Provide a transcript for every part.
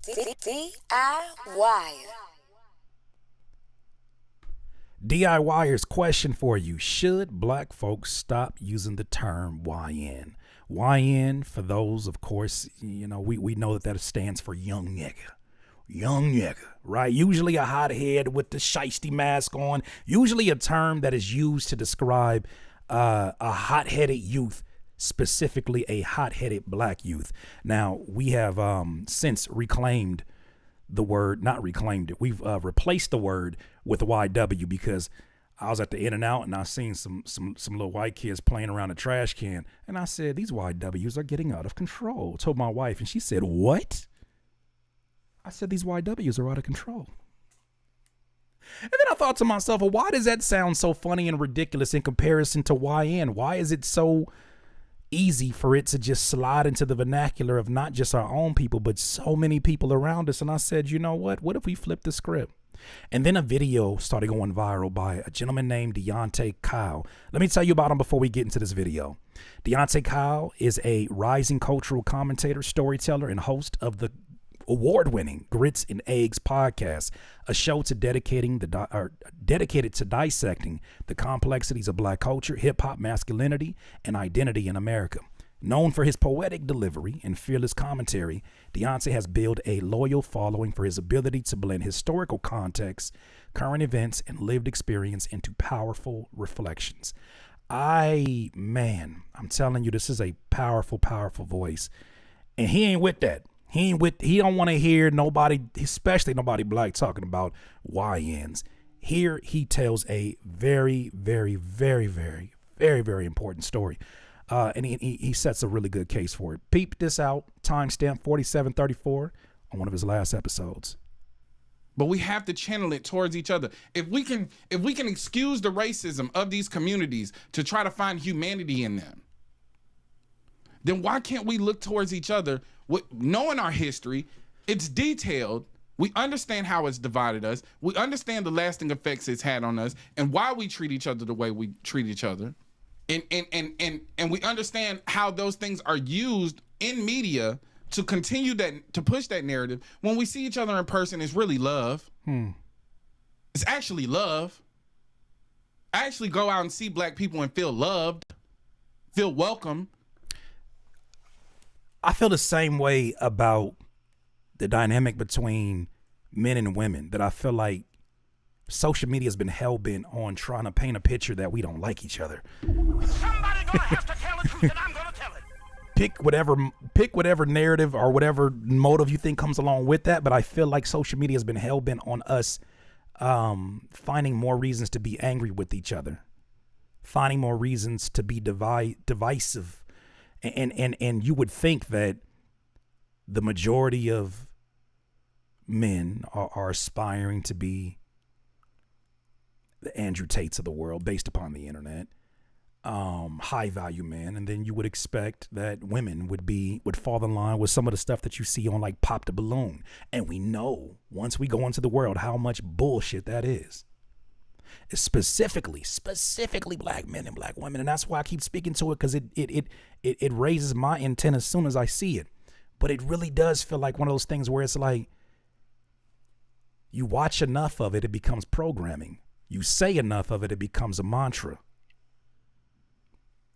DIY. DIYer's question for you. Should black folks stop using the term YN? YN, for those, of course, you know, we know that stands for young nigga. Young nigga, right? Usually a hothead with the shiesty mask on. Usually a term that is used to describe a hot-headed youth, specifically a hot-headed black youth. Now, we have since reclaimed the word, not reclaimed it. We've replaced the word with YW because I was at the In-N-Out and I seen some little white kids playing around a trash can. And I said, these YWs are getting out of control. Told my wife and she said, what? I said, these YWs are out of control. And then I thought to myself, well, why does that sound so funny and ridiculous in comparison to YN? Why is it so easy for it to just slide into the vernacular of not just our own people, but so many people around us? And I said, you know what? What if we flip the script? And then a video started going viral by a gentleman named Deante Kyle. Let me tell you about him before we get into this video. Deante Kyle is a rising cultural commentator, storyteller, and host of the award-winning Grits and Eggs podcast, a show dedicated to dissecting the complexities of black culture, hip-hop, masculinity, and identity in America. Known for his poetic delivery and fearless commentary, Deante has built a loyal following for his ability to blend historical context, current events, and lived experience into powerful reflections. I'm telling you, this is a powerful, powerful voice. And he ain't with that. He don't want to hear nobody, especially nobody black, talking about YNs. Here he tells a very, very, very, very, very, very important story. And he sets a really good case for it. Peep this out, timestamp 4734 on one of his last episodes. But we have to channel it towards each other. If we can excuse the racism of these communities to try to find humanity in them, then why can't we look towards each other with knowing our history? It's detailed. We understand how it's divided us. We understand the lasting effects it's had on us and why we treat each other the way we treat each other. And we understand how those things are used in media to continue that, to push that narrative. When we see each other in person, it's really love. It's actually love. I actually go out and see black people and feel loved, feel welcome. I feel the same way about the dynamic between men and women, that I feel like social media has been hell-bent on trying to paint a picture that we don't like each other. Somebody gonna have to tell the truth, and I'm gonna tell it. Pick whatever narrative or whatever motive you think comes along with that, but I feel like social media has been hell-bent on us finding more reasons to be angry with each other, finding more reasons to be divisive. And you would think that the majority of men are aspiring to be the Andrew Tates of the world based upon the internet, high value men. And then you would expect that women would fall in line with some of the stuff that you see on like Pop the Balloon. And we know once we go into the world how much bullshit that is. It's specifically black men and black women. And that's why I keep speaking to it, because it raises my intent as soon as I see it. But it really does feel like one of those things where it's like you watch enough of it, it becomes programming. You say enough of it, it becomes a mantra.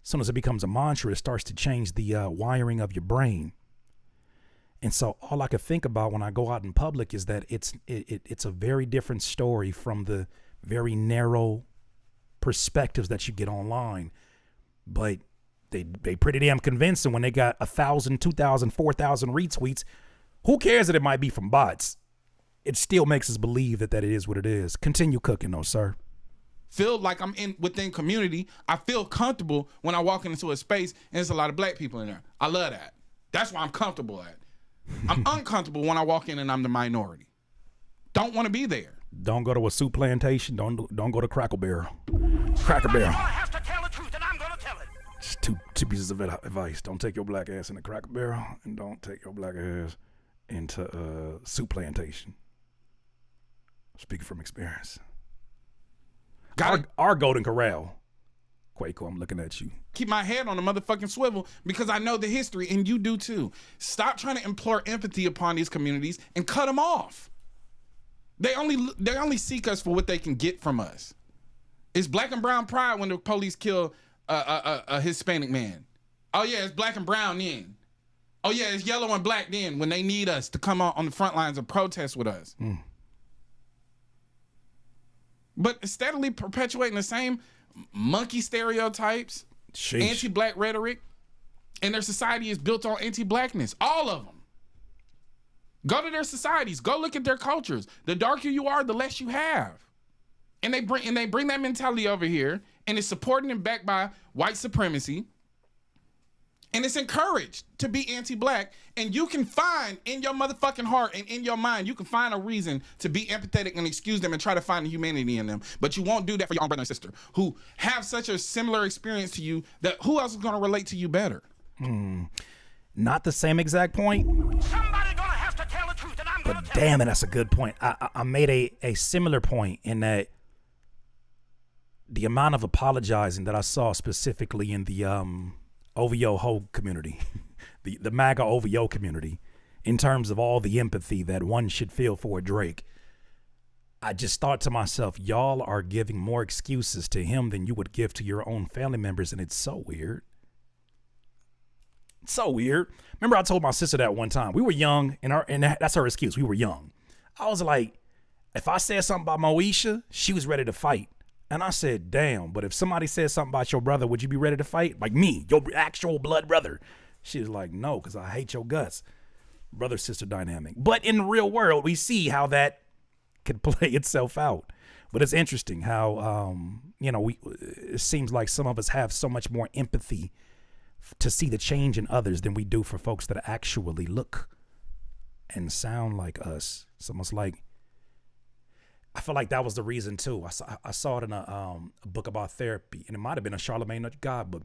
As soon as it becomes a mantra, it starts to change the wiring of your brain. And so all I could think about when I go out in public is that it's a very different story from the very narrow perspectives that you get online. But they pretty damn convincing when they got 1,000, 2,000, 4,000 retweets. Who cares that it might be from bots? It still makes us believe that it is what it is. Continue cooking though, sir. Feel like I'm within community. I feel comfortable when I walk into a space and there's a lot of black people in there. I love that. That's why I'm comfortable at. I'm uncomfortable when I walk in and I'm the minority. Don't want to be there. Don't go to a soup plantation. Don't go to Cracker Barrel. Cracker Barrel. Have to tell the truth, and I'm gonna tell it. Just two pieces of advice. Don't take your black ass in the Cracker Barrel, and don't take your black ass into soup plantation. Speaking from experience. Our Golden Corral Quaco, I'm looking at you. Keep my head on a motherfucking swivel because I know the history and you do too. Stop trying to implore empathy upon these communities and cut them off. They only seek us for what they can get from us. It's black and brown pride when the police kill a Hispanic man. Oh yeah, it's black and brown then. Oh yeah, it's yellow and black then when they need us to come on the front lines and protest with us. But steadily perpetuating the same monkey stereotypes, Sheesh. anti-black rhetoric, and their society is built on anti-blackness. All of them. Go to their societies. Go look at their cultures. The darker you are, the less you have. And they bring that mentality over here, and it's supported and backed by white supremacy. And it's encouraged to be anti-black. And you can find in your motherfucking heart and in your mind, you can find a reason to be empathetic and excuse them and try to find the humanity in them. But you won't do that for your own brother and sister who have such a similar experience to you that who else is going to relate to you better? Not the same exact point, Somebody gonna have to tell the truth, and I'm gonna but tell damn it, that's a good point. I made a similar point in that the amount of apologizing that I saw specifically in the OVO Ho community, the MAGA OVO community, in terms of all the empathy that one should feel for Drake. I just thought to myself, y'all are giving more excuses to him than you would give to your own family members, and it's so weird. It's so weird. Remember, I told my sister that one time. We were young, and that's her excuse. We were young. I was like, if I said something about Moesha, she was ready to fight. And I said, damn, but if somebody said something about your brother, would you be ready to fight? Like me, your actual blood brother. She was like, no, because I hate your guts. Brother-sister dynamic. But in the real world, we see how that could play itself out. But it's interesting how, it seems like some of us have so much more empathy to see the change in others than we do for folks that actually look and sound like us. It's almost like, I feel like that was the reason too. I saw it in a book about therapy, and it might have been a Charlemagne the God book,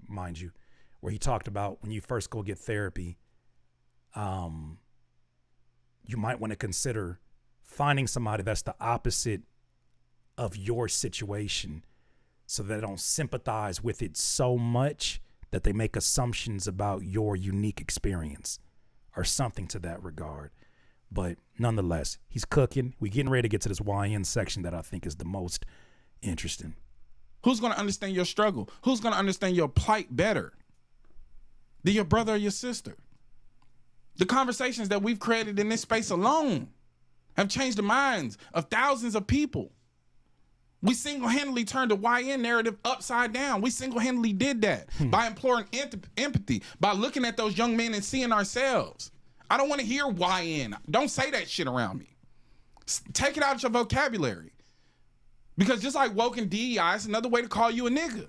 mind you, where he talked about when you first go get therapy, you might want to consider finding somebody that's the opposite of your situation so that they don't sympathize with it so much that they make assumptions about your unique experience or something to that regard. But nonetheless, he's cooking. We're getting ready to get to this YN section that I think is the most interesting. Who's going to understand your struggle? Who's going to understand your plight better than your brother or your sister? The conversations that we've created in this space alone have changed the minds of thousands of people. We single-handedly turned the YN narrative upside down. We single-handedly did that by imploring empathy, by looking at those young men and seeing ourselves. I don't want to hear YN. Don't say that shit around me. Take it out of your vocabulary. Because just like woke and DEI, it's another way to call you a nigga.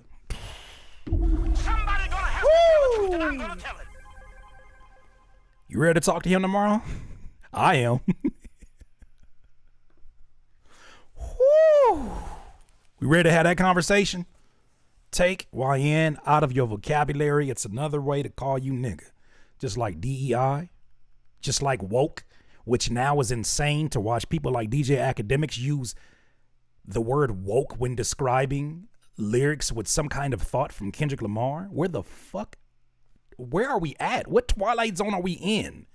Somebody gonna have to tell the truth, and I'm gonna tell it. You ready to talk to him tomorrow? I am. Whew. We ready to have that conversation? Take YN out of your vocabulary. It's another way to call you nigga. Just like DEI, just like woke, which now is insane to watch people like DJ Academics use the word woke when describing lyrics with some kind of thought from Kendrick Lamar. Where are we at? What twilight zone are we in?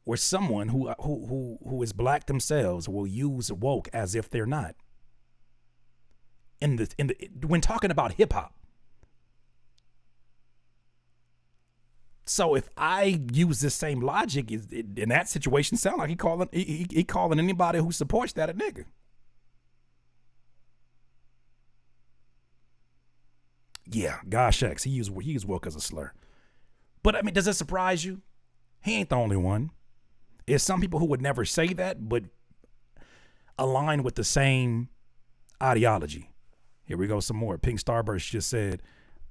Where someone who is black themselves will use woke as if they're not. When talking about hip hop. So if I use this same logic in that situation, sound like he calling anybody who supports that a nigga. Yeah, gosh X, he used woke as a slur. But I mean, does it surprise you? He ain't the only one. There's some people who would never say that, but align with the same ideology. Here we go, some more. Pink Starburst just said,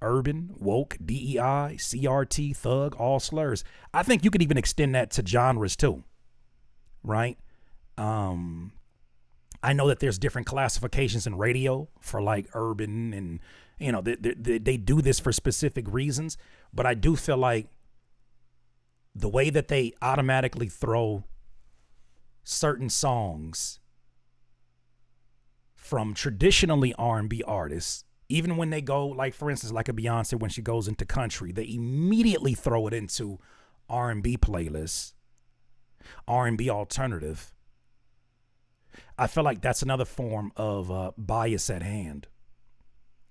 urban, woke, DEI, CRT, thug, all slurs. I think you could even extend that to genres too, right? I know that there's different classifications in radio for like urban and, they do this for specific reasons, but I do feel like the way that they automatically throw certain songs from traditionally R&B artists Even when they go, like for instance, like a Beyonce, when she goes into country, they immediately throw it into R&B playlists, R&B alternative. I feel like that's another form of bias at hand.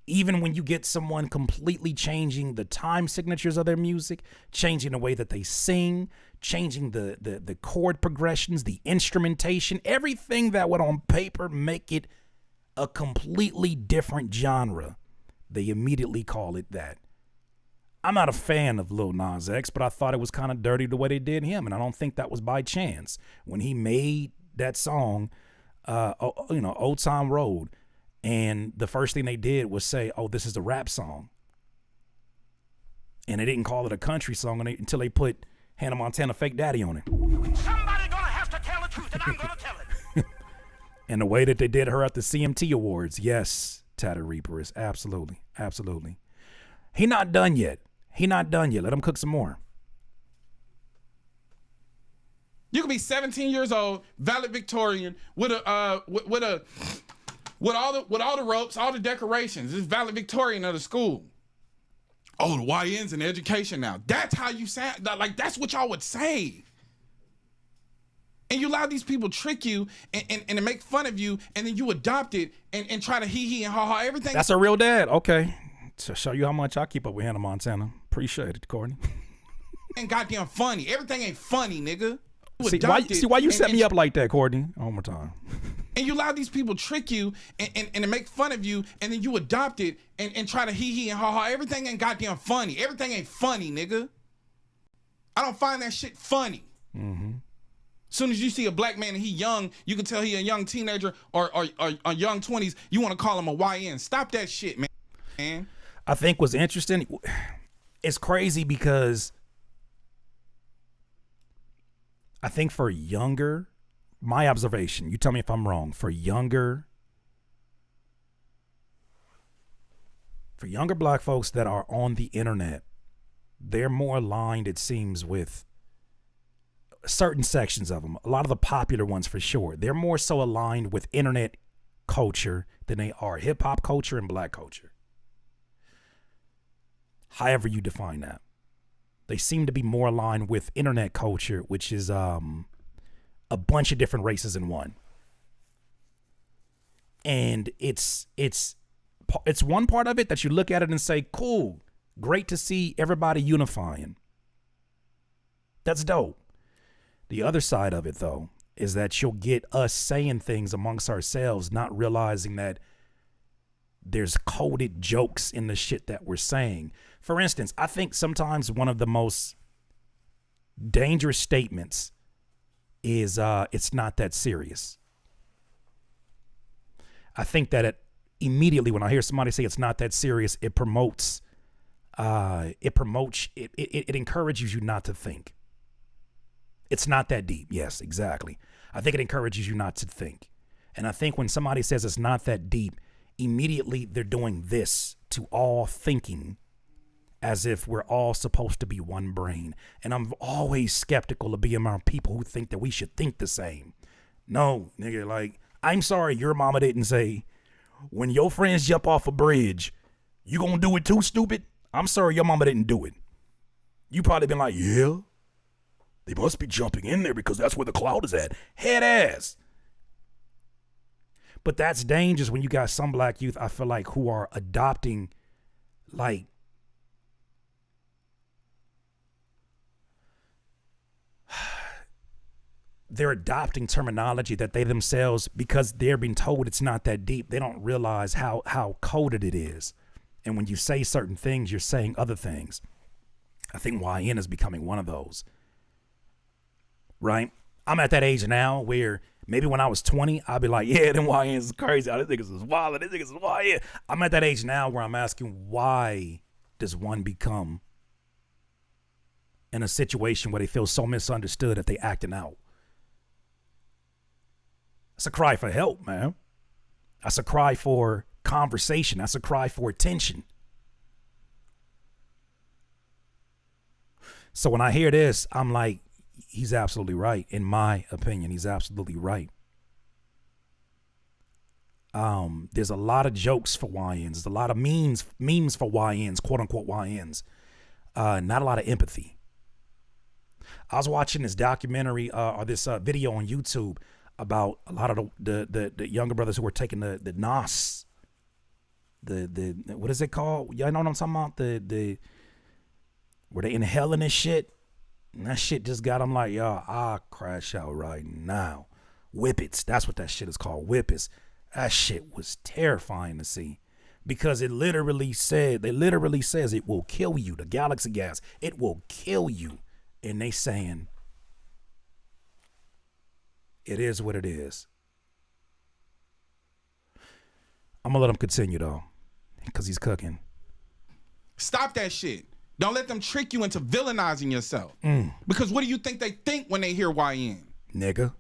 Even when you get someone completely changing the time signatures of their music, changing the way that they sing, changing the chord progressions, the instrumentation, everything that would on paper make it a completely different genre, they immediately call it that. I'm not a fan of Lil Nas X, but I thought it was kind of dirty the way they did him, and I don't think that was by chance. When he made that song, Old Town Road, and the first thing they did was say, oh, this is a rap song. And they didn't call it a country song until they put Hannah Montana Fake Daddy on it. Somebody gonna have to tell the truth, and I'm gonna tell it. And the way that they did her at the CMT Awards, yes, Tatted Reaper is absolutely, absolutely. He not done yet. Let him cook some more. You could be 17 years old, valedictorian, with all the ropes, all the decorations. It's valedictorian of the school. Oh, the YN's in education now. That's how you sound. Like, that's what y'all would say. And you allow these people trick you and to make fun of you, and then you adopt it and try to hee and ha ha everything. That's a real dad. Okay. To show you how much I keep up with Hannah Montana. Appreciate it, Courtney. And goddamn funny. Everything ain't funny, nigga. See why you set me up like that, Courtney? One more time. And you allow these people trick you and to make fun of you, and then you adopt it and try to hee and ha ha. Everything ain't goddamn funny. Everything ain't funny, nigga. I don't find that shit funny. Mm-hmm. Soon as you see a black man and he young, you can tell he a young teenager or young 20s, you want to call him a YN. Stop that shit, man. I think what's interesting, it's crazy because I think for younger, my observation, you tell me if I'm wrong, for younger black folks that are on the internet, they're more aligned, it seems, with certain sections of them. A lot of the popular ones, for sure. They're more so aligned with internet culture than they are hip hop culture and black culture. However you define that. They seem to be more aligned with internet culture, which is a bunch of different races in one. And it's one part of it that you look at it and say, cool, great to see everybody unifying. That's dope. The other side of it, though, is that you'll get us saying things amongst ourselves, not realizing that there's coded jokes in the shit that we're saying. For instance, I think sometimes one of the most dangerous statements is it's not that serious. I think that immediately when I hear somebody say it's not that serious, it encourages you not to think. It's not that deep. Yes, exactly. I think it encourages you not to think. And I think when somebody says it's not that deep, immediately they're doing this to all thinking as if we're all supposed to be one brain. And I'm always skeptical of being around people who think that we should think the same. No, nigga, like, I'm sorry your mama didn't say, when your friends jump off a bridge, you gonna do it too, stupid? I'm sorry your mama didn't do it. You probably been like, yeah, they must be jumping in there because that's where the cloud is at. Head ass. But that's dangerous when you got some black youth, I feel like, who are adopting, like, they're adopting terminology that they themselves, because they're being told it's not that deep, they don't realize how coded it is. And when you say certain things, you're saying other things. I think YN is becoming one of those. Right? I'm at that age now where maybe when I was 20, I'd be like, yeah, them YNs is crazy. This niggas is wild. This niggas is YN. I'm at that age now where I'm asking, why does one become in a situation where they feel so misunderstood that they acting out? That's a cry for help, man. That's a cry for conversation. That's a cry for attention. So when I hear this, I'm like, he's absolutely right. In my opinion, he's absolutely right. There's a lot of jokes for YNs. There's a lot of memes for YNs, quote unquote YNs. Not a lot of empathy. I was watching this documentary or this video on YouTube about a lot of the younger brothers who were taking the NOS. The what is it called? Y'all know what I'm talking about? The where they inhaling this shit. And that shit just got them like, y'all, I'll crash out right now. Whippets. That's what that shit is called. Whippets. That shit was terrifying to see. Because it literally says it will kill you. The galaxy gas, it will kill you. And they saying, it is what it is. I'm gonna let him continue though, because he's cooking. Stop that shit. Don't let them trick you into villainizing yourself. Because what do you think they think when they hear YN? Nigga.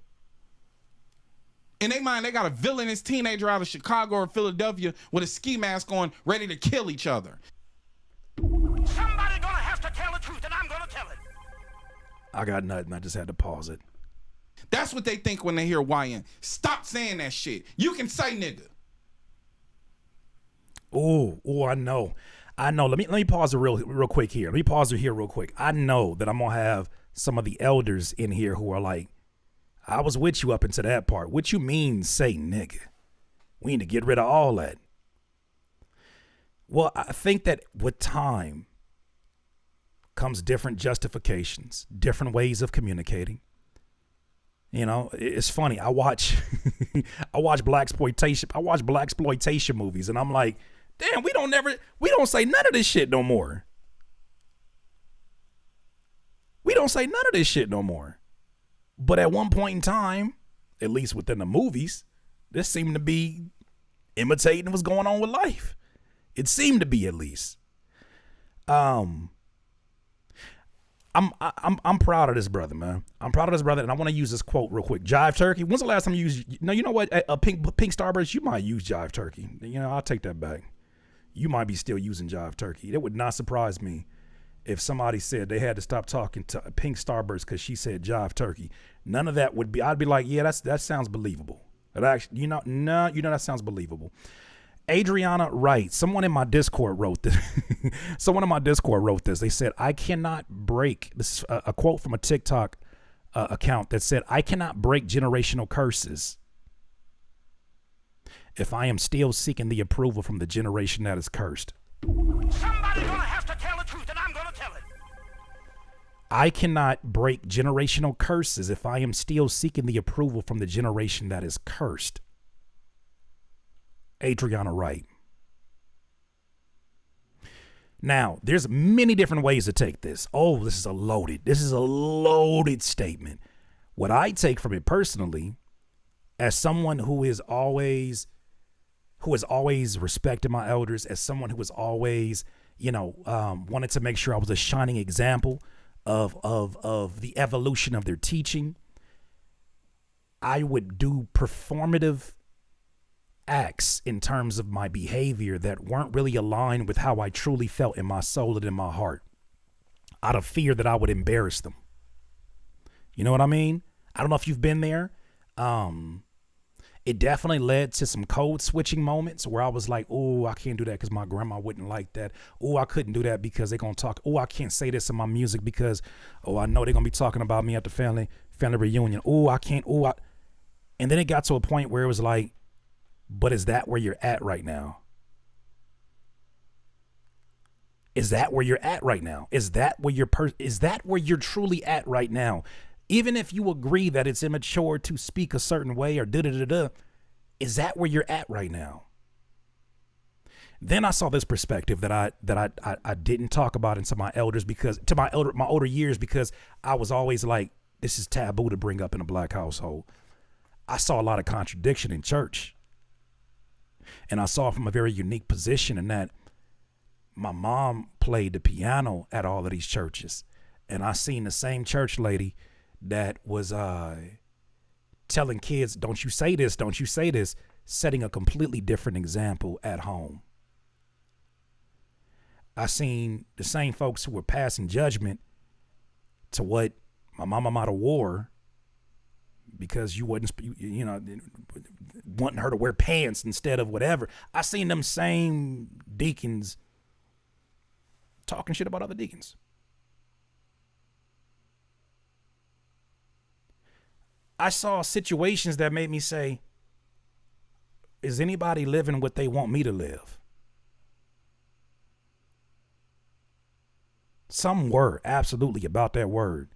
In their mind, they got a villainous teenager out of Chicago or Philadelphia with a ski mask on, ready to kill each other. Somebody gonna have to tell the truth, and I'm gonna tell it. I got nothing. I just had to pause it. That's what they think when they hear YN. Stop saying that shit. You can say nigga. Oh, I know. Let me pause it real quick here. Let me pause it here real quick. I know that I'm gonna have some of the elders in here who are like, I was with you up into that part. What you mean say nigga? We need to get rid of all that. Well, I think that with time comes different justifications, different ways of communicating. You know, it's funny. I watch blaxploitation movies, and I'm like, damn, we don't say none of this shit no more. We don't say none of this shit no more. But at one point in time, at least within the movies, this seemed to be imitating what's going on with life. It seemed to be, at least. I'm proud of this brother, man. I'm proud of this brother, and I want to use this quote real quick. Jive Turkey. When's the last time you used? No, you know what? A pink Starburst. You might use Jive Turkey. You know, I'll take that back. You might be still using Jive Turkey. It would not surprise me if somebody said they had to stop talking to Pink Starburst because she said Jive Turkey. None of that would be. I'd be like, yeah, that sounds believable. But actually, that sounds believable. Adriana Wright, someone in my Discord wrote this. They said, I cannot break, this is a quote from a TikTok account that said, I cannot break generational curses if I am still seeking the approval from the generation that is cursed. Somebody gonna have to tell the truth, and I'm gonna tell it. I cannot break generational curses if I am still seeking the approval from the generation that is cursed. Adriana Wright. Now, there's many different ways to take this. Oh, this is a loaded statement. What I take from it personally, as someone who has always respected my elders, as someone who has always, wanted to make sure I was a shining example of the evolution of their teaching, I would do performative acts in terms of my behavior that weren't really aligned with how I truly felt in my soul and in my heart, out of fear that I would embarrass them. You know what I mean? I don't know if you've been there. It definitely led to some code switching moments where I was like, oh, I can't do that because my grandma wouldn't like that. Oh, I couldn't do that because they're going to talk. Oh, I can't say this in my music because, I know they're going to be talking about me at the family reunion. Oh, I can't. And then it got to a point where it was like, but is that where you're at right now? Is that where you're at right now? Is that where you're truly at right now? Even if you agree that it's immature to speak a certain way or is that where you're at right now? Then I saw this perspective that I didn't talk about into my elders my older years, because I was always like, this is taboo to bring up in a black household. I saw a lot of contradiction in church. And I saw from a very unique position in that my mom played the piano at all of these churches. And I seen the same church lady that was telling kids, don't you say this, setting a completely different example at home. I seen the same folks who were passing judgment to what my mama might have wore because you wasn't, you know, wanting her to wear pants instead of whatever. I seen them same deacons talking shit about other deacons. I saw situations that made me say, is anybody living what they want me to live? Some were absolutely about that word.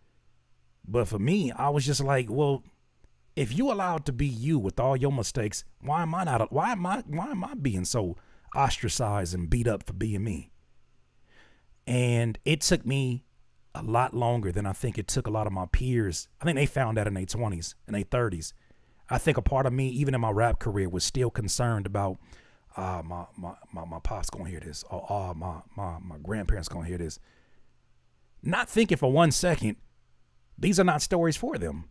But for me, I was just like, well, if you allowed to be you with all your mistakes, why am I being so ostracized and beat up for being me? And it took me a lot longer than I think it took a lot of my peers. I think they found that in their 20s and their 30s. I think a part of me, even in my rap career, was still concerned about my pops gonna hear this, or my grandparents gonna hear this. Not thinking for 1 second, these are not stories for them.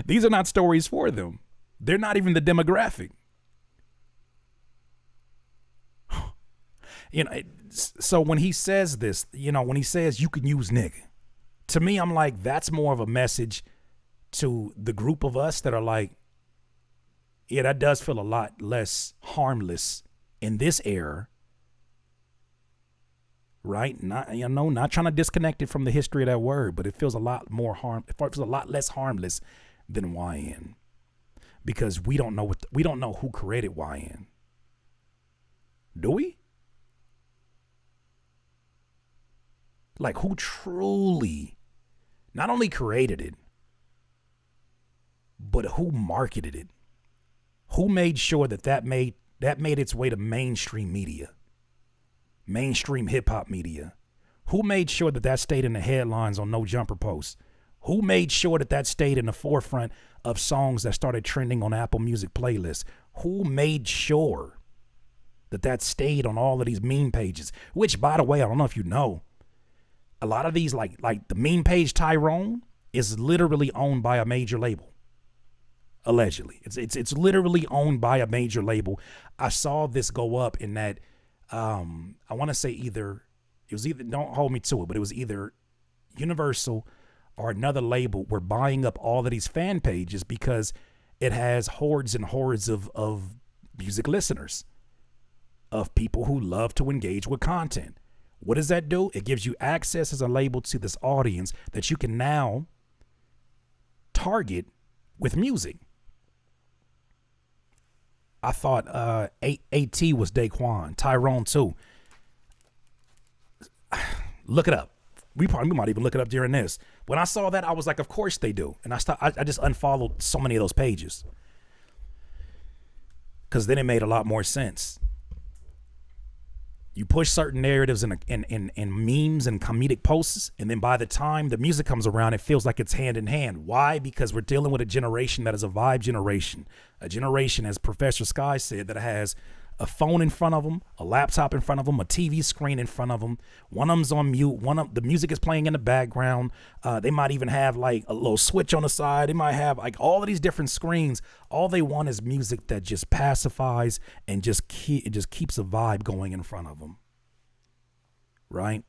These are not stories for them. They're not even the demographic. You know, so when he says this, you know, when he says you can use nigga, to me, I'm like, that's more of a message to the group of us that are like, yeah, that does feel a lot less harmless in this era. Right? Not, you know, not trying to disconnect it from the history of that word, but it feels a lot more it feels a lot less harmless than YN, because we don't know who created YN. Do we? Like, who truly not only created it, but who marketed it? Who made sure that made its way to mainstream media? Mainstream hip-hop media. Who made sure that stayed in the headlines on No Jumper posts? Who made sure that stayed in the forefront of songs that started trending on Apple Music playlists? Who made sure that stayed on all of these meme pages? Which, by the way, I don't know if you know, a lot of these, like the meme page Tyrone, is literally owned by a major label. Allegedly. It's literally owned by a major label. I saw this go up in that, I want to say it was either, don't hold me to it, but it was either Universal or another label were buying up all of these fan pages because it has hordes and hordes of music listeners, of people who love to engage with content. What does that do? It gives you access as a label to this audience that you can now target with music. I thought AT was Daquan, Tyrone too. Look it up. We might even look it up during this. When I saw that, I was like, of course they do. And I just unfollowed so many of those pages, because then it made a lot more sense. You push certain narratives in memes and comedic posts, and then by the time the music comes around, it feels like it's hand in hand. Why? Because we're dealing with a generation that is a vibe generation. A generation, as Professor Sky said, that has a phone in front of them, a laptop in front of them, a TV screen in front of them. One of them's on mute. The music is playing in the background. They might even have like a little switch on the side. They might have like all of these different screens. All they want is music that just pacifies and it just keeps a vibe going in front of them. Right?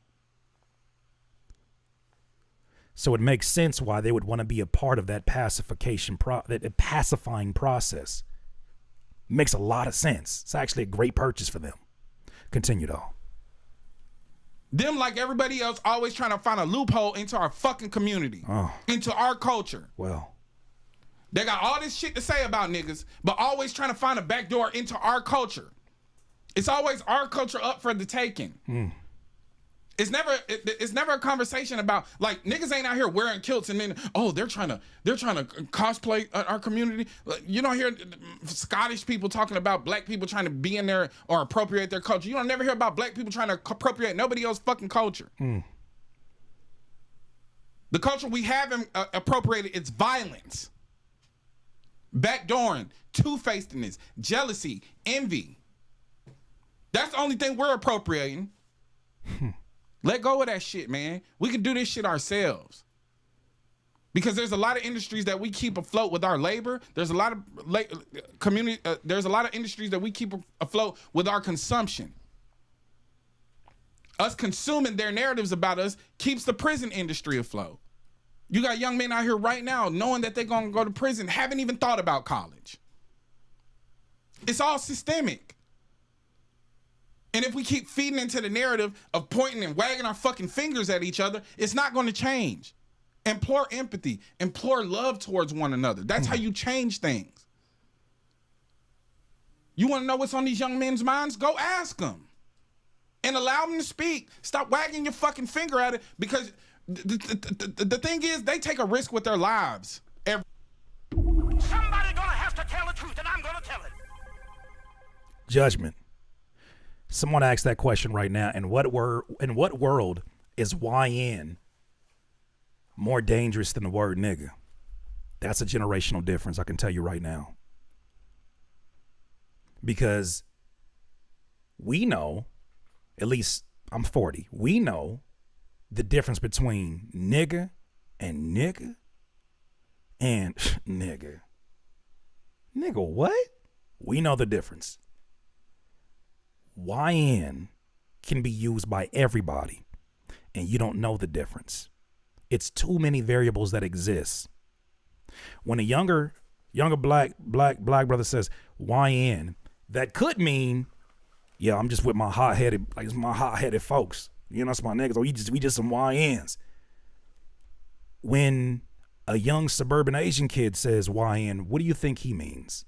So it makes sense why they would want to be a part of that that pacifying process. Makes a lot of sense. It's actually a great purchase for them. Continue though. Them, like everybody else, always trying to find a loophole into our fucking community, into our culture. Well, they got all this shit to say about niggas, but always trying to find a backdoor into our culture. It's always our culture up for the taking. It's never a conversation about, like, niggas ain't out here wearing kilts and then they're trying to cosplay our community. You don't hear Scottish people talking about black people trying to be in there or appropriate their culture. You don't never hear about black people trying to appropriate nobody else's fucking culture. The culture we have appropriated is violence, backdooring, two-facedness, jealousy, envy. That's the only thing we're appropriating. Let go of that shit, man. We can do this shit ourselves. Because there's a lot of industries that we keep afloat with our labor. There's a lot of there's a lot of industries that we keep afloat with our consumption Us consuming their narratives about us keeps the prison industry afloat. You got young men out here right now knowing that they're going to go to prison, haven't even thought about college. It's all systemic. And if we keep feeding into the narrative of pointing and wagging our fucking fingers at each other, it's not going to change. Implore empathy, implore love towards one another. That's how you change things. You want to know what's on these young men's minds? Go ask them and allow them to speak. Stop wagging your fucking finger at it, because the thing is, they take a risk with their lives. Somebody gonna have to tell the truth, and I'm gonna tell it. Judgment. Someone asked that question right now. In what world is YN more dangerous than the word nigga? That's a generational difference, I can tell you right now. Because we know, at least I'm 40, we know the difference between nigga and nigga and nigga. Nigga what? We know the difference. YN can be used by everybody, and you don't know the difference. It's too many variables that exist. When a younger black brother says YN, that could mean, yeah, I'm just with my hot-headed folks. You know, that's my niggas. Or we just some YNs. When a young suburban Asian kid says YN, what do you think he means?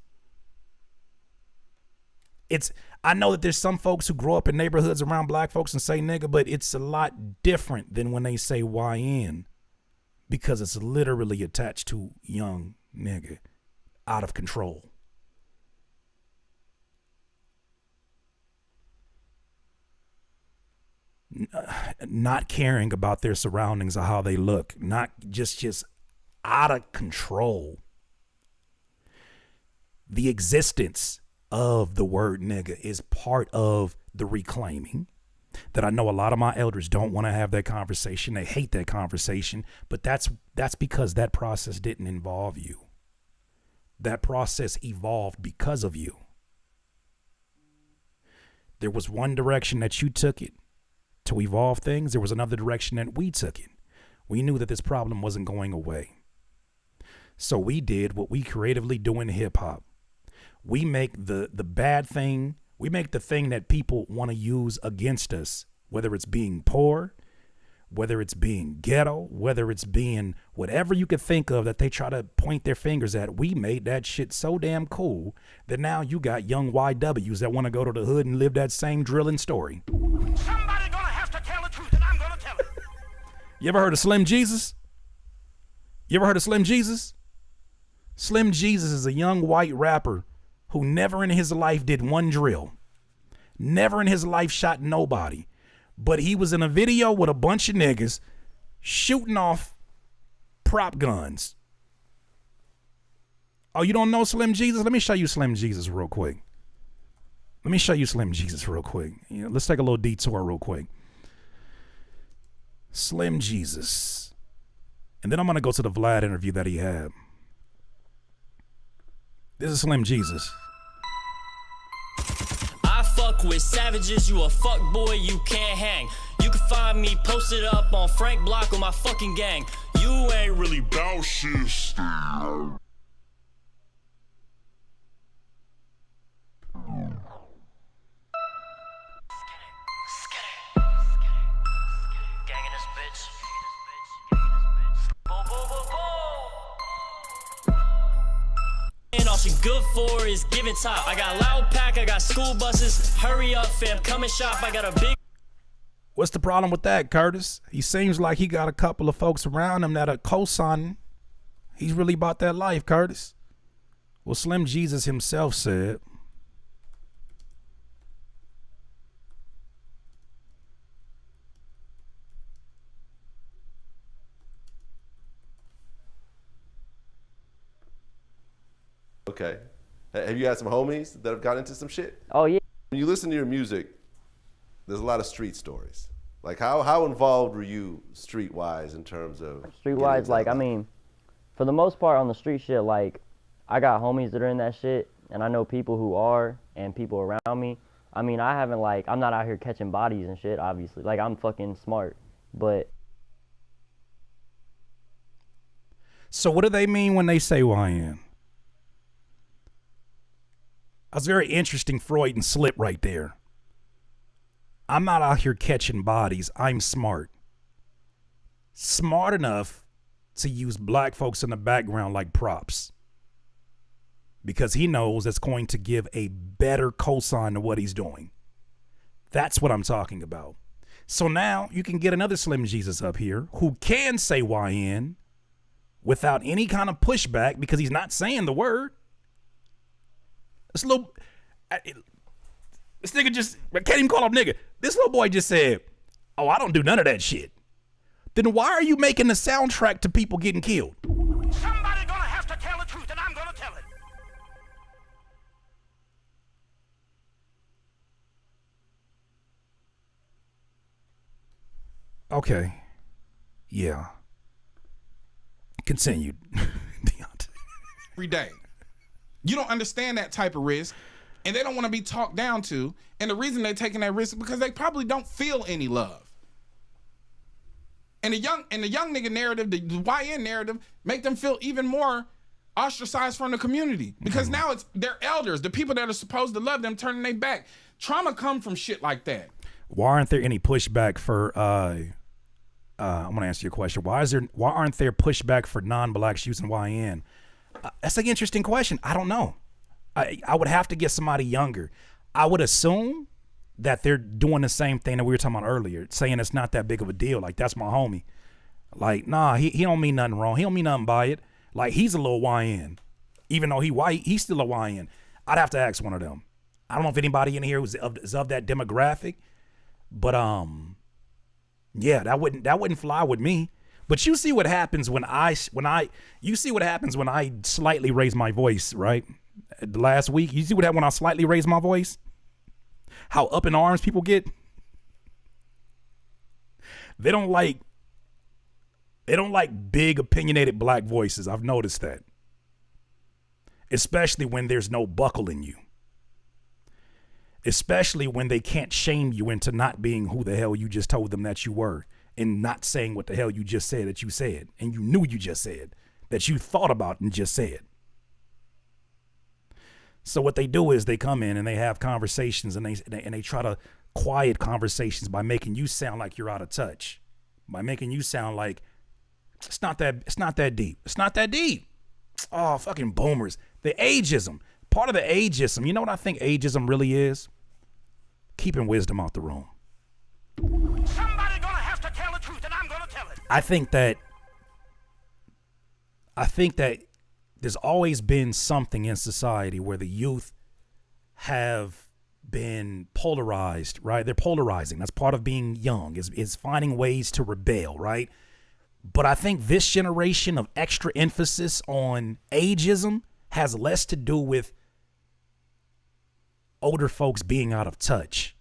I know that there's some folks who grow up in neighborhoods around black folks and say nigga, but it's a lot different than when they say YN, because it's literally attached to young nigga, out of control. Not caring about their surroundings or how they look, not just out of control. The existence of the word nigga is part of the reclaiming that I know a lot of my elders don't want to have that conversation. They hate that conversation, but that's because that process didn't involve you. That process evolved because of you. There was one direction that you took it to evolve things. There was another direction that we took it. We knew that this problem wasn't going away. So we did what we creatively do in hip hop. We make the bad thing, we make the thing that people want to use against us, whether it's being poor, whether it's being ghetto, whether it's being whatever you could think of that they try to point their fingers at. We made that shit so damn cool that now you got young YWs that want to go to the hood and live that same drilling story. Somebody gonna have to tell the truth, and I'm gonna tell it. You ever heard of Slim Jesus? You ever heard of Slim Jesus? Slim Jesus is a young white rapper who never in his life did one drill, never in his life shot nobody, but he was in a video with a bunch of niggas shooting off prop guns. Oh, you don't know Slim Jesus? Let me show you Slim Jesus real quick. Let's take a little detour real quick. Slim Jesus. And then I'm going to go to the Vlad interview that he had. This is Slim Jesus. I fuck with savages, you a fuck boy, you can't hang. You can find me posted up on Frank Block with my fucking gang. You ain't really bout shit. Gang in this bitch. Boom, boom, boom, boom. And all she good for is giving top. I got loud pack, I got school buses. Hurry up, fam, come and shop. I got a big. What's the problem with that, Curtis? He seems like he got a couple of folks around him that are co-signing. He's really about that life, Curtis. Well, Slim Jesus himself said, Okay. Have you had some homies that have got into some shit? Oh, yeah. When you listen to your music, there's a lot of street stories. Like, how involved were you streetwise in terms of... Streetwise, like, I mean, for the most part on the street shit, like, I got homies that are in that shit, and I know people who are, and people around me. I mean, I haven't, like, I'm not out here catching bodies and shit, obviously. Like, I'm fucking smart, but... So what do they mean when they say YN? That's very interesting Freudian slip right there. I'm not out here catching bodies. I'm smart. Smart enough to use black folks in the background like props. Because he knows it's going to give a better cosign to what he's doing. That's what I'm talking about. So now you can get another Slim Jesus up here who can say YN without any kind of pushback because he's not saying the word. This nigga just, I can't even call him nigga. This little boy just said, oh, I don't do none of that shit. Then why are you making the soundtrack to people getting killed? Somebody gonna have to tell the truth, and I'm gonna tell it. Okay. Yeah. Continued. Deante. Every day. You don't understand that type of risk, and they don't want to be talked down to. And the reason they're taking that risk is because they probably don't feel any love. And the young nigga narrative, the YN narrative, make them feel even more ostracized from the community. Because now it's their elders, the people that are supposed to love them, turning their back. Trauma come from shit like that. Why aren't there any pushback for I'm gonna answer your question. Why aren't there pushback for non-blacks using YN? That's an interesting question. I don't know. I would have to get somebody younger. I would assume that they're doing the same thing that we were talking about earlier, saying it's not that big of a deal. Like, that's my homie. Like, nah, he don't mean nothing wrong. He don't mean nothing by it. Like, he's a little YN. Even though he white, he's still a YN. I'd have to ask one of them. I don't know if anybody in here is of that demographic, but yeah, that wouldn't fly with me. But you see what happens when I slightly raise my voice, right? Last week, you see what happened when I slightly raise my voice? How up in arms people get. They don't like big opinionated black voices. I've noticed that. Especially when there's no buckle in you. Especially when they can't shame you into not being who the hell you just told them that you were, and not saying what the hell you just said that you said, and you knew you just said, that you thought about and just said. So what they do is they come in and they have conversations, and they try to quiet conversations by making you sound like you're out of touch, by making you sound like it's not that deep. It's not that deep. Oh, fucking boomers. The ageism. Part of the ageism. You know what I think ageism really is? Keeping wisdom out the room. Somebody gonna have to tell the truth, and I'm gonna tell it. I think that there's always been something in society where the youth have been polarized, right? They're polarizing. That's part of being young, is finding ways to rebel, right? But I think this generation of extra emphasis on ageism has less to do with older folks being out of touch.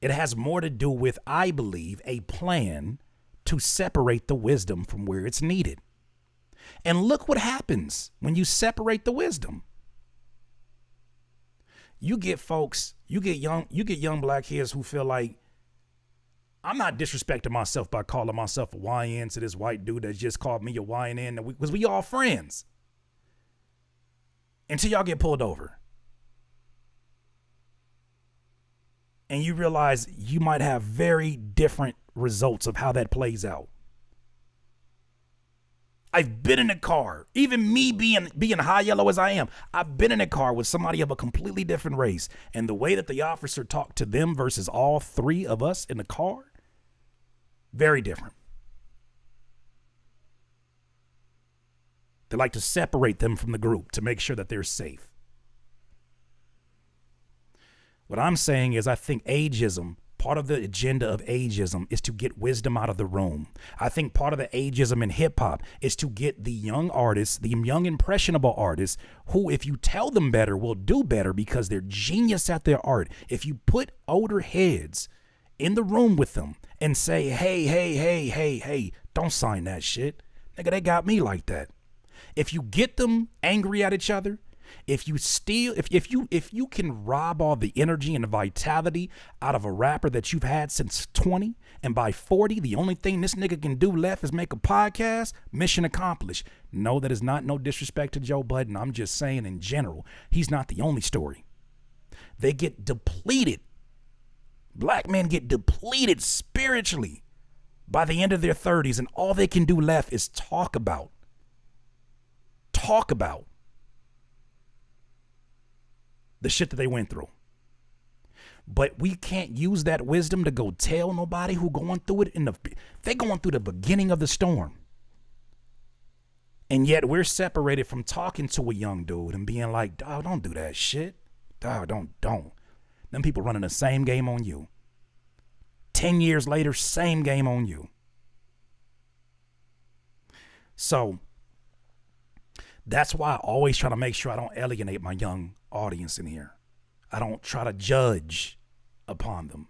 It has more to do with, I believe, a plan to separate the wisdom from where it's needed. And look what happens when you separate the wisdom. You get young black kids who feel like, I'm not disrespecting myself by calling myself a YN to this white dude that just called me a YN, because we all friends. Until y'all get pulled over. And you realize you might have very different results of how that plays out. I've been in a car, even me being high yellow as I am, I've been in a car with somebody of a completely different race. And the way that the officer talked to them versus all three of us in the car, very different. They like to separate them from the group to make sure that they're safe. What I'm saying is, I think ageism, part of the agenda of ageism is to get wisdom out of the room. I think part of the ageism in hip hop is to get the young artists, the young impressionable artists who, if you tell them better, will do better because they're genius at their art. If you put older heads in the room with them and say, hey, don't sign that shit. Nigga, they got me like that. If you get them angry at each other, If you steal, if you can rob all the energy and the vitality out of a rapper that you've had since 20, and by 40, the only thing this nigga can do left is make a podcast, mission accomplished. No, that is not no disrespect to Joe Budden. I'm just saying in general, he's not the only story. They get depleted. Black men get depleted spiritually by the end of their 30s, and all they can do left is talk about. The shit that they went through. But we can't use that wisdom to go tell nobody who going through it they're going through the beginning of the storm. And yet we're separated from talking to a young dude and being like, dog, don't do that shit. Dog, don't. Them people running the same game on you. 10 years later, same game on you. So that's why I always try to make sure I don't alienate my young audience in here. I don't try to judge upon them.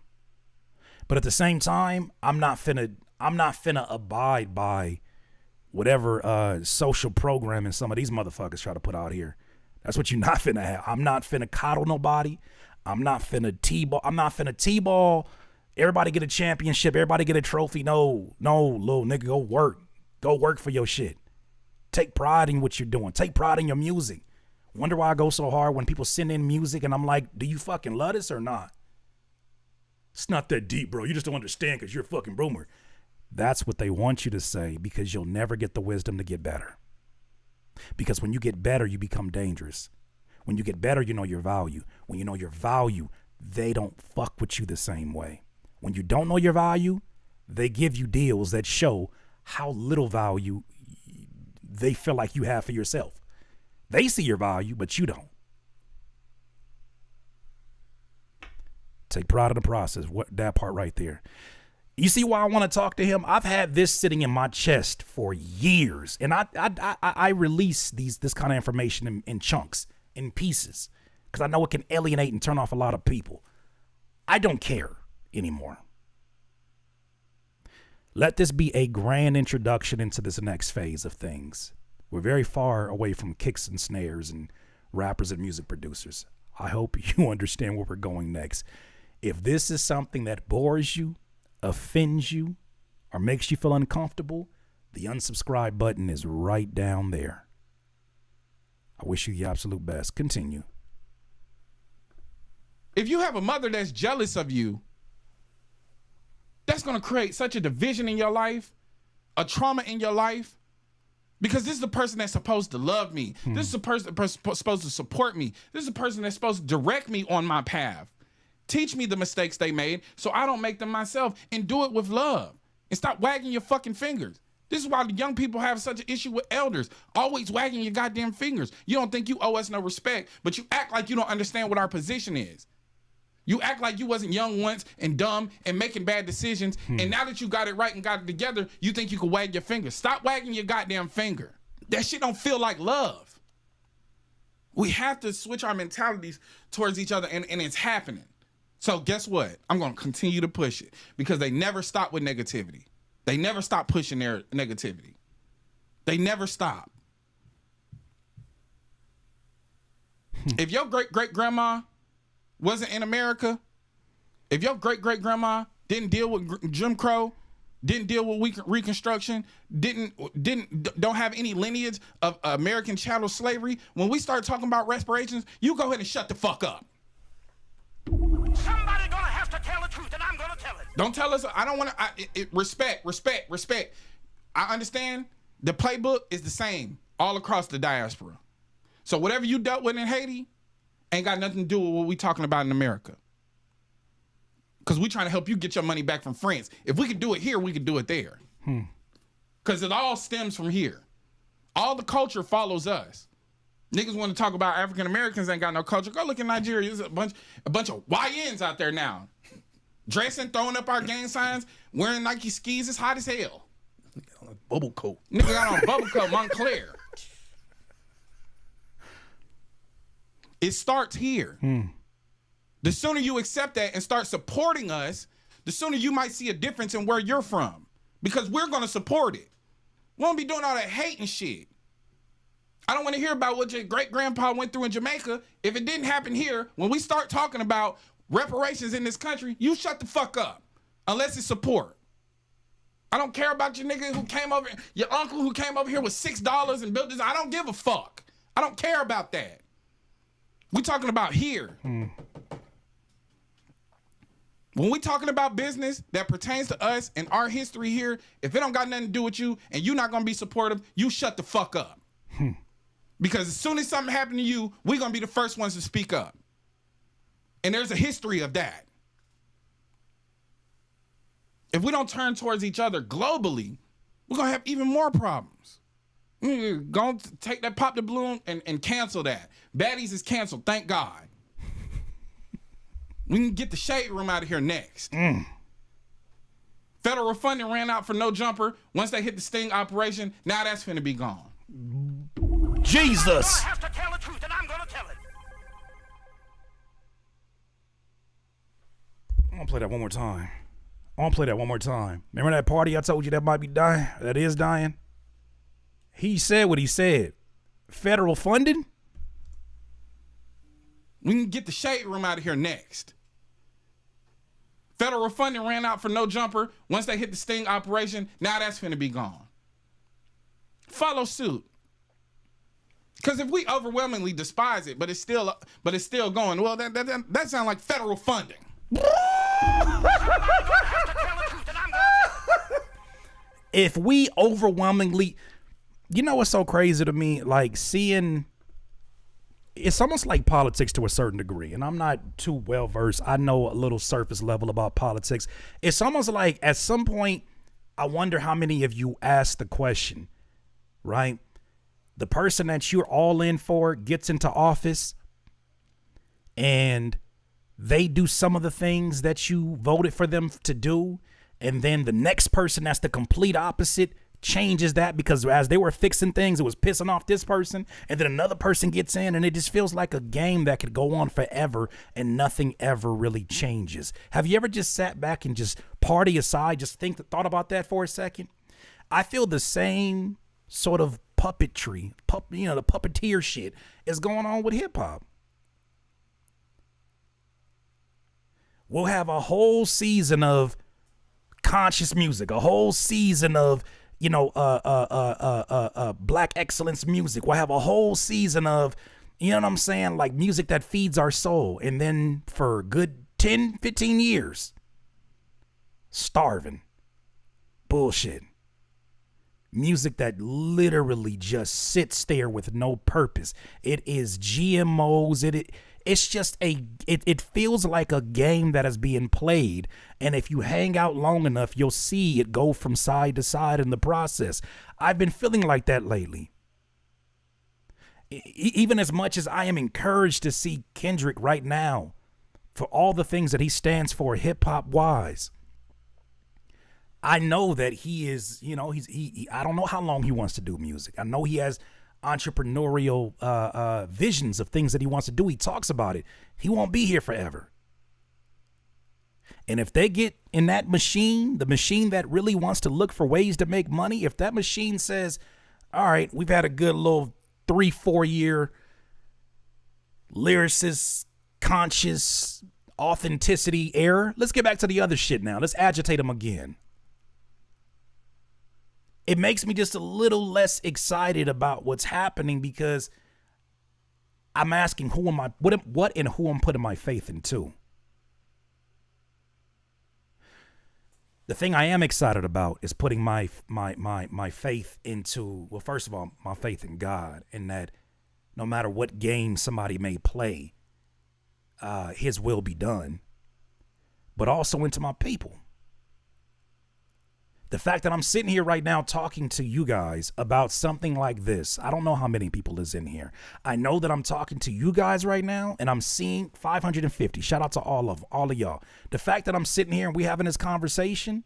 But at the same time, I'm not finna abide by whatever social programming some of these motherfuckers try to put out here. That's what you're not finna have. I'm not finna coddle nobody. I'm not finna T-ball. Everybody get a championship. Everybody get a trophy. No, little nigga, go work. Go work for your shit. Take pride in what you're doing. Take pride in your music. Wonder why I go so hard when people send in music and I'm like, do you fucking love this or not? It's not that deep, bro. You just don't understand because you're a fucking boomer. That's what they want you to say because you'll never get the wisdom to get better. Because when you get better, you become dangerous. When you get better, you know your value. When you know your value, they don't fuck with you the same way. When you don't know your value, they give you deals that show how little value they feel like you have for yourself. They see your value, but you don't. Take pride in the process. That part right there. You see why I want to talk to him? I've had this sitting in my chest for years, and I release this kind of information in chunks, in pieces, because I know it can alienate and turn off a lot of people. I don't care anymore. Let this be a grand introduction into this next phase of things. We're very far away from kicks and snares and rappers and music producers. I hope you understand where we're going next. If this is something that bores you, offends you, or makes you feel uncomfortable, the unsubscribe button is right down there. I wish you the absolute best. Continue. If you have a mother that's jealous of you, that's going to create such a division in your life, a trauma in your life, because this is the person that's supposed to love me. This is the person that's supposed to support me. This is the person that's supposed to direct me on my path. Teach me the mistakes they made so I don't make them myself, and do it with love. And stop wagging your fucking fingers. This is why the young people have such an issue with elders, always wagging your goddamn fingers. You don't think you owe us no respect, but you act like you don't understand what our position is. You act like you wasn't young once and dumb and making bad decisions, and now that you got it right and got it together, you think you can wag your finger. Stop wagging your goddamn finger. That shit don't feel like love. We have to switch our mentalities towards each other, and it's happening. So guess what? I'm going to continue to push it because they never stop with negativity. They never stop pushing their negativity. They never stop. If your great-great-grandma wasn't in America, if your great-great-grandma didn't deal with Jim Crow, didn't deal with Reconstruction, don't have any lineage of American chattel slavery, when we start talking about reparations, you go ahead and shut the fuck up. Somebody gonna have to tell the truth, and I'm gonna tell it. Don't tell us. I don't want to. Respect. I understand the playbook is the same all across the diaspora. So whatever you dealt with in Haiti ain't got nothing to do with what we talking about in America. Because we trying to help you get your money back from France. If we could do it here, we could do it there. Because it all stems from here. All the culture follows us. Niggas want to talk about African Americans ain't got no culture. Go look in Nigeria. There's a bunch of YNs out there now. Dressing, throwing up our gang signs, wearing Nike skis. It's hot as hell. Bubble coat. Nigga got on bubble coat, Montclair. It starts here. The sooner you accept that and start supporting us, the sooner you might see a difference in where you're from. Because we're going to support it. We won't be doing all that hate and shit. I don't want to hear about what your great grandpa went through in Jamaica. If it didn't happen here, when we start talking about reparations in this country, you shut the fuck up. Unless it's support. I don't care about your nigga who came over, your uncle who came over here with $6 and built this. I don't give a fuck. I don't care about that. We talking about here. When we talking about business that pertains to us and our history here, if it don't got nothing to do with you and you're not gonna be supportive, you shut the fuck up. Because as soon as something happened to you, we're gonna be the first ones to speak up. And there's a history of that. If we don't turn towards each other globally, we're gonna have even more problems. Go take that pop the balloon and cancel that. Baddies is canceled, thank God. We can get the shade room out of here next. Federal funding ran out for No Jumper. Once they hit the sting operation, now that's finna be gone. Jesus. I have to tell the truth, and I'm gonna tell it. I'm gonna play that one more time. Remember that party I told you that might be dying? That is dying? He said what he said. Federal funding? We can get the shade room out of here next. Federal funding ran out for No Jumper. Once they hit the sting operation, now that's finna be gone. Follow suit. Because if we overwhelmingly despise it, but it's still going, well, that sounds like federal funding. If we overwhelmingly, you know what's so crazy to me? Like seeing, it's almost like politics to a certain degree. And I'm not too well versed. I know a little surface level about politics. It's almost like at some point, I wonder how many of you ask the question, right? The person that you're all in for gets into office and they do some of the things that you voted for them to do. And then the next person that's the complete opposite changes that because as they were fixing things, it was pissing off this person. And then another person gets in and it just feels like a game that could go on forever and nothing ever really changes. Have you ever just sat back and just party aside, just thought about that for a second? I feel the same sort of puppetry, the puppeteer shit is going on with hip hop. We'll have a whole season of conscious music, a whole season of, black excellence music. We'll have a whole season of, you know what I'm saying? Like music that feeds our soul. And then for a good 10, 15 years, starving, bullshit. Music that literally just sits there with no purpose. It is GMOs. It's just it feels like a game that is being played. And if you hang out long enough, you'll see it go from side to side in the process. I've been feeling like that lately. Even as much as I am encouraged to see Kendrick right now for all the things that he stands for hip hop wise. I know that he is, I don't know how long he wants to do music. I know he has entrepreneurial visions of things that he wants to do. He talks about it. He won't be here forever. And if they get in that machine, the machine that really wants to look for ways to make money, if that machine says, all right, we've had a good little 3-4 year lyricist, conscious authenticity era, let's get back to the other shit now. Let's agitate them again. It makes me just a little less excited about what's happening because I'm asking what and who I'm putting my faith into. The thing I am excited about is putting my faith into, well, first of all, my faith in God, in that no matter what game somebody may play, his will be done, but also into my people. The fact that I'm sitting here right now talking to you guys about something like this, I don't know how many people is in here. I know that I'm talking to you guys right now and I'm seeing 550. Shout out to all of y'all. The fact that I'm sitting here and we having this conversation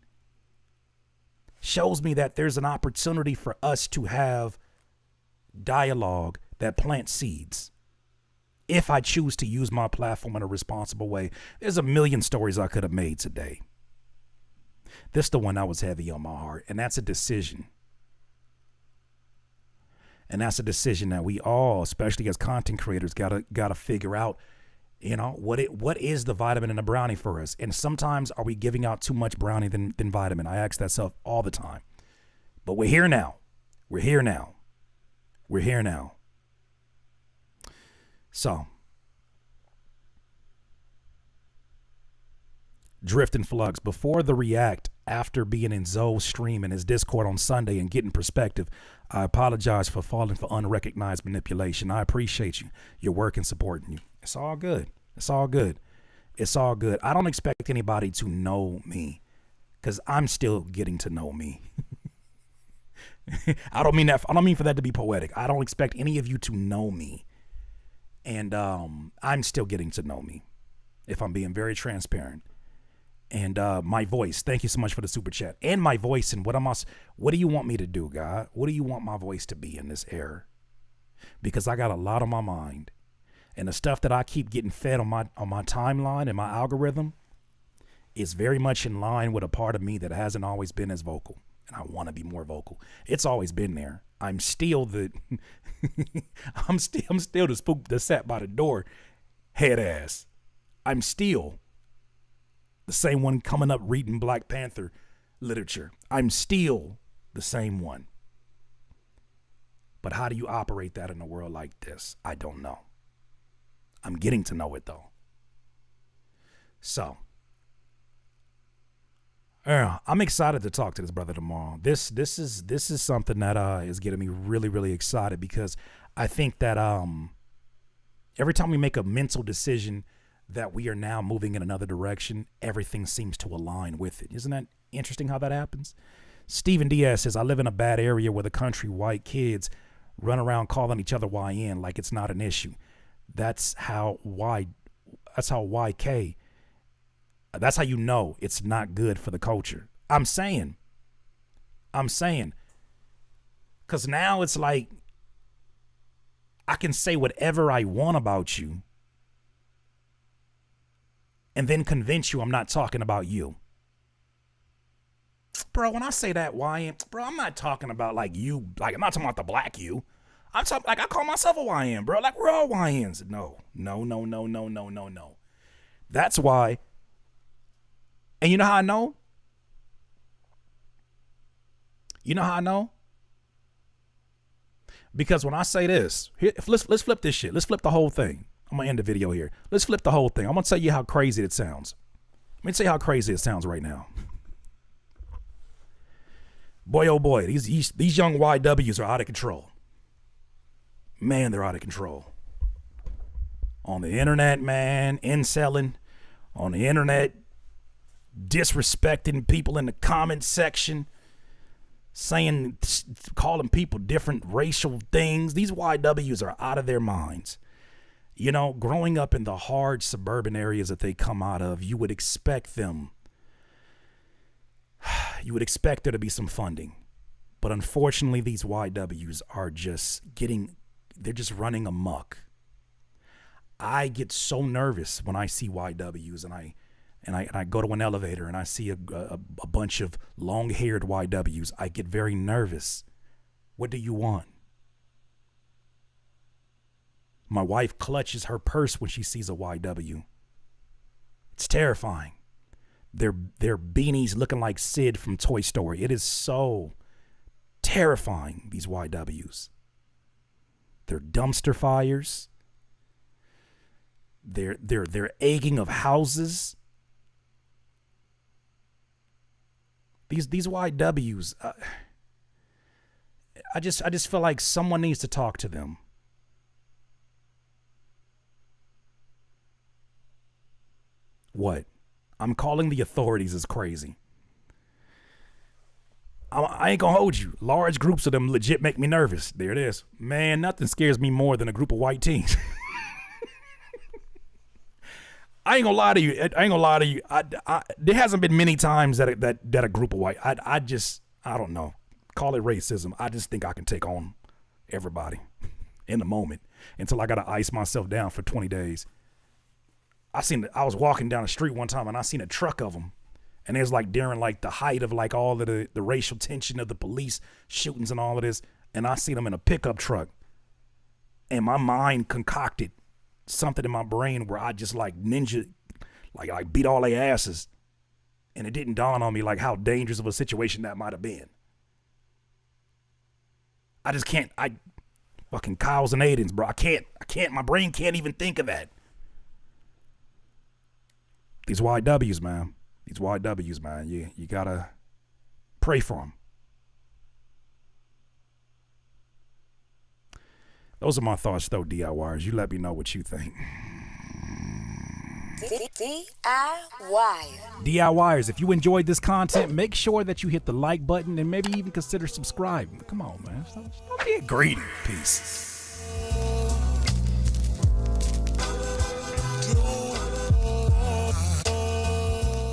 shows me that there's an opportunity for us to have dialogue that plants seeds. If I choose to use my platform in a responsible way, there's a million stories I could have made today. This is the one that was heavy on my heart, and that's a decision. And that's a decision that we all, especially as content creators, gotta figure out, you know, what is the vitamin in the brownie for us? And sometimes are we giving out too much brownie than vitamin? I ask that self all the time. But we're here now. We're here now. We're here now. So, Drift and Flux, before the react, after being in Zoe's stream and his Discord on Sunday and getting perspective, I apologize for falling for unrecognized manipulation. I appreciate you, your work and supporting you. It's all good. It's all good. It's all good. I don't expect anybody to know me because I'm still getting to know me. I don't mean for that to be poetic. I don't expect any of you to know me. And I'm still getting to know me, if I'm being very transparent. And my voice, thank you so much for the super chat. And my voice, and what do you want me to do, God? What do you want my voice to be in this era? Because I got a lot on my mind. And the stuff that I keep getting fed on my timeline and my algorithm is very much in line with a part of me that hasn't always been as vocal. And I want to be more vocal. It's always been there. I'm still the I'm still the spook that sat by the door, head ass. I'm still the same one coming up reading Black Panther literature. I'm still the same one. But how do you operate that in a world like this? I don't know. I'm getting to know it though. So, I'm excited to talk to this brother tomorrow. This is something that is getting me really, really excited because I think that every time we make a mental decision that we are now moving in another direction, everything seems to align with it. Isn't that interesting how that happens? Stephen Diaz says, I live in a bad area where the country white kids run around calling each other YN like it's not an issue. That's how YK, that's how you know it's not good for the culture. I'm saying, because now it's like I can say whatever I want about you and then convince you I'm not talking about you. Bro, when I say that YN, bro, I'm not talking about like you, like I'm not talking about the black you. I'm talking like I call myself a YN, bro. Like we're all YNs. No. That's why. And you know how I know? Because when I say this, here, let's flip this shit. Let's flip the whole thing. I'm gonna end the video here. Let's flip the whole thing. I'm gonna tell you how crazy it sounds. Let me tell you how crazy it sounds right now. Boy, oh boy, these young YWs are out of control. Man, they're out of control. On the internet, man, inselling. On the internet, disrespecting people in the comment section. Calling people different racial things. These YWs are out of their minds. You know, growing up in the hard suburban areas that they come out of, you would expect there to be some funding. But unfortunately, these YWs are they're just running amok. I get so nervous when I see YWs and I go to an elevator and I see a bunch of long-haired YWs. I get very nervous. What do you want? My wife clutches her purse when she sees a YW. It's terrifying. Their beanies looking like Sid from Toy Story. It is so terrifying, these YWs. They're dumpster fires. They're egging of houses. These YWs, I just feel like someone needs to talk to them. What? I'm calling the authorities is crazy. I ain't gonna hold you. Large groups of them legit make me nervous. There it is. Man, nothing scares me more than a group of white teens. I ain't gonna lie to you. There hasn't been many times that a group of white. I don't know. Call it racism. I just think I can take on everybody in the moment until I gotta ice myself down for 20 days. I was walking down the street one time and I seen a truck of them, and it was like during like the height of like all of the racial tension of the police shootings and all of this. and I seen them in a pickup truck, and my mind concocted something in my brain where I just like ninja, like beat all their asses, and it didn't dawn on me like how dangerous of a situation that might have been. I just can't. Fucking Kyles and Aidens, bro. I can't. My brain can't even think of that. These YWs, man. You gotta pray for them. Those are my thoughts, though, DIYers. You let me know what you think. DIYers, if you enjoyed this content, make sure that you hit the like button and maybe even consider subscribing. Come on, man. Don't be greedy. Peace.